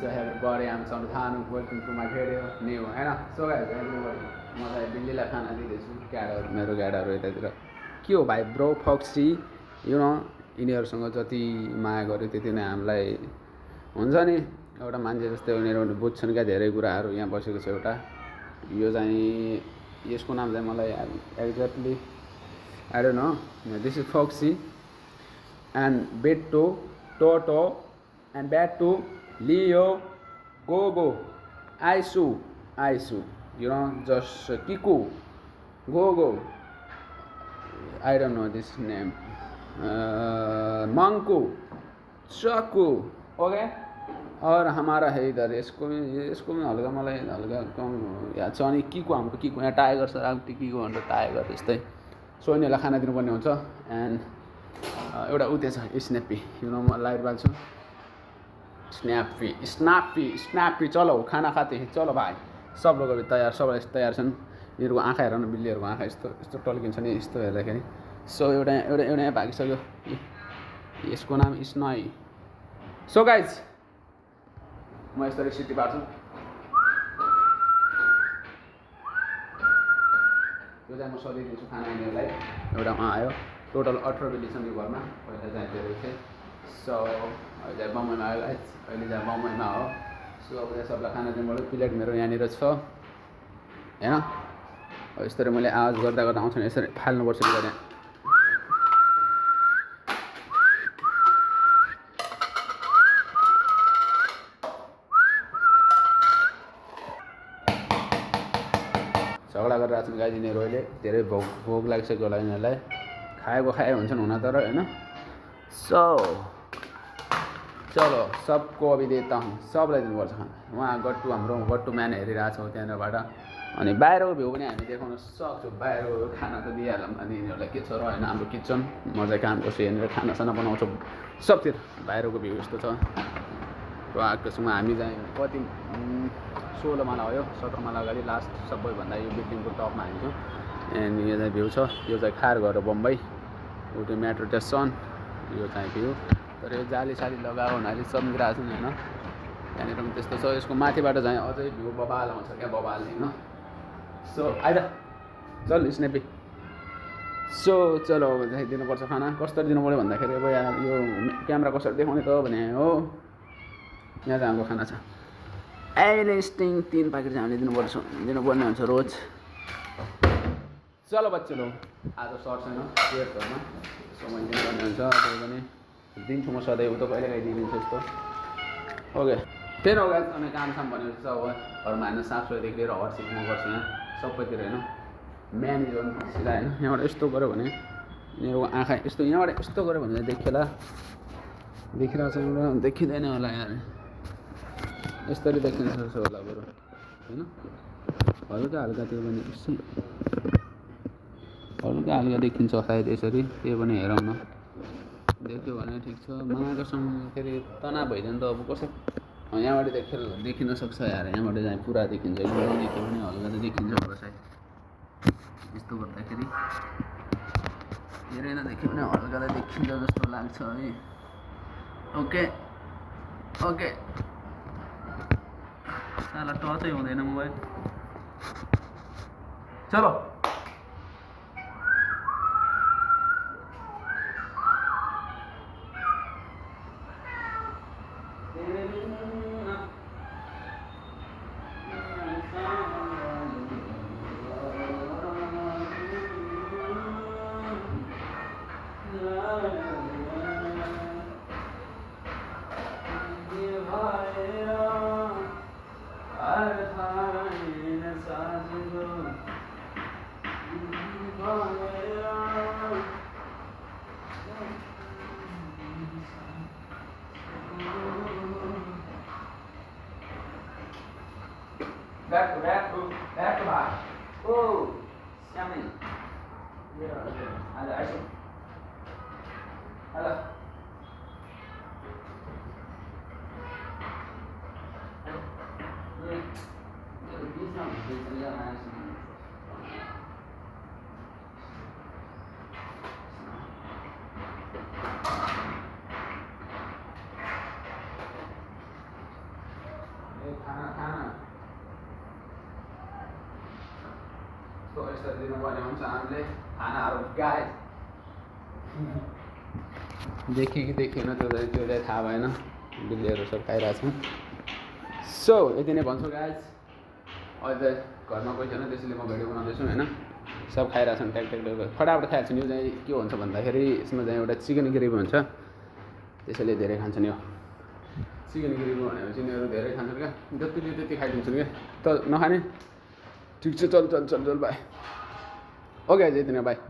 So everybody, I'm Samdhanu. Welcome to my video. New, हैन? So guys, everybody, म चाहिँ बिल्लीलाई खाना दिँदैछु. क्याटहरू मेरो क्याटहरू यतातिर के हो भाइ ब्रो फक्सी यु नो यिनीहरूसँग जति माया गर्यो त्यति नै हामीलाई हुन्छ नि एउटा मान्छे जस्तै उनीहरू बुझ्छन् क्या धेरै कुराहरू. यहाँ बसेको छ एउटा यो चाहिँ यसको नाम चाहिँ मलाई exactly I don't know. This is foxy and बेटो टोटो एन्ड ब्याटो लियो गोगो आइसु you know just Kiku Gogo I don't know this name Manku Chaku okay. और हमारा है इधर इसको में हल्का मलाई हल्का कम याद छ. अनि किको हाम्रो किको यहाँ टाइगर छ राउटी किको भनेर टाइगर त्यस्तै. सो यिनीहरूलाई खाना दिनुपर्ने हुन्छ. एन्ड एउटा उ त्यहाँ छ स्न्यापी यु नो म लाइट बाल्छु. स्न्यापी चलो खाना खाते चलो भाइ. सब लोग अभी तयार सब तयार छन्. यिनीहरूको आँखा हेर न बिल्लीहरूको आँखा यस्तो टल्किन्छ नि यस्तो हेर्दाखेरि. सो एउटा यहाँ भागिसक्यो. यसको नाम स्नोई. सो गाइज म यसरी सिटी पार्छु. यो चाहिँ म सजिदिन्छु खाना यिनीहरूलाई. एउटामा आयो टोटल 18 बिल्ली छन् यो घरमा. पहिला चाहिँ धेरै थिएँ. सो अहिले बम्बईमा आयो गाइज. अहिले चाहिँ बम्बईमा हो. सो अब यहाँ सबलाई खाना दिनुबाट प्लेट मेरो यहाँनिर छ होइन. यसरी मैले आवाज गर्दा आउँछ नि यसरी फाल्नुपर्छ त्यहाँ. झगडा गरिरहेको छन् गाई यिनीहरू. अहिले धेरै भोग लागिसक्यो होला यिनीहरूलाई. खाए हुन्छन् हुन तर होइन. सो चलो सबको अभी देता हूँ. सबलाई दिनुपर्छ खाना. उहाँ हाम्रो गट्टु म्यान हेरिरहेको छौँ त्यहाँनिरबाट. अनि बाहिरको भ्यू पनि हामी देखाउन सक्छौँ. बाहिरको खाना त दिइहालौँ अनि यिनीहरूलाई के छ र होइन. हाम्रो किचन म चाहिँ काम गर्छु यहाँनिर खानासाना बनाउँछौँ सबतिर. बाहिरको भ्यू यस्तो छ. र आएकोसँग हामी चाहिँ कति 16 माला हो यो 17 माला अगाडि लास्ट सबैभन्दा यो बिल्डिङको टपमा हामी छौँ. एन्ड यो चाहिँ भ्यू छ. यो चाहिँ खार घर बम्बई उयो मेट्रो स्टेसन. यो चाहिँ भ्यू. तर यो जाली साली लगाएको हुनाले चम्किरहेको छ नि होइन. त्यहाँनिर पनि त्यस्तो छ. यसको माथिबाट चाहिँ अझै भ्यू बबाल आउँछ क्या बबाल होइन. सो आइज चल स्न्यापी. सो चलो अब चाहिँ दिनुपर्छ खाना. कसरी दिनु पऱ्यो भन्दाखेरि अब यहाँ यो क्यामेरा कसरी देखाउने त भने हो. यहाँ चाहिँ हाम्रो खाना छ. अहिले स्टिङ 3 प्याकेट चाहिँ हामीले दिनुपर्ने हुन्छ रोज. चलो बच्चे लोग आज सर्ट छैन प्लेटहरूमा. सो मैले दिनुपर्ने हुन्छ. त्यही पनि दिन्छु म सधैँ. उ त कहिलेकाहीँ दिइदिन्छु यस्तो. ओके त्यही हो गाइस. अनि कामसाम भनेपछि अब घरमा होइन साफसफाइदेखि लिएर हरसिक म गर्छु यहाँ सबैतिर होइन. म्यानेजर सिधा होइन. यहाँबाट यस्तो गऱ्यो भने यिनीहरूको आँखा यस्तो यहाँबाट यस्तो गऱ्यो भने देखिरहेको छ एउटा देखिँदैन होला यहाँ. यसरी देखिन्छ जस्तो होला बरु होइन. हल्का त्यो पनि यसो हल्का देखिन्छ सायद यसरी. त्यो पनि हेरौँ न. देख्यो भने ठिक छ. मागासँग फेरि तनाव भइदियो नि त. अब कसो यहाँबाट देखिन सक्छ यार. यहाँबाट चाहिँ पुरा देखिन्छ. एकदमै देख्यो भने हल्का त देखिन्छ होला सायद. यस्तो गर्दाखेरि धेरै नदेख्यो भने हल्का त देखिन्छ जस्तो लाग्छ है. ओके साला टचै हुँदैन मोबाइल. चलो back to back. Oh, yummy. Yeah. Ada ice. Ada. खाना खाना तो यसरी दिनुपर्ने हुन्छ हामीले खानाहरू गाई देखि कि देखिएन त्यो चाहिँ थाहा भएन बिल्लीहरू सब खाइरहेछन् सो यति नै भन्छु गाइज अहिले घरमा कोही छैन त्यसैले म भिडियो बनाउँदैछु होइन सब खाइरहेछन् ट्याक ट्याक फटाफट खाइहाल्छन् यो चाहिँ के हुन्छ भन्दाखेरि यसमा चाहिँ एउटा चिकन ग्रेभी हुन्छ त्यसैले धेरै खान्छन् यो चिकन ग्रेभी भनेपछि यिनीहरू धेरै खान्छन् क्या जति दियो त्यति खाइदिन्छन् क्या त नखाने ठिक छ चल बाई ओके यति नै बाई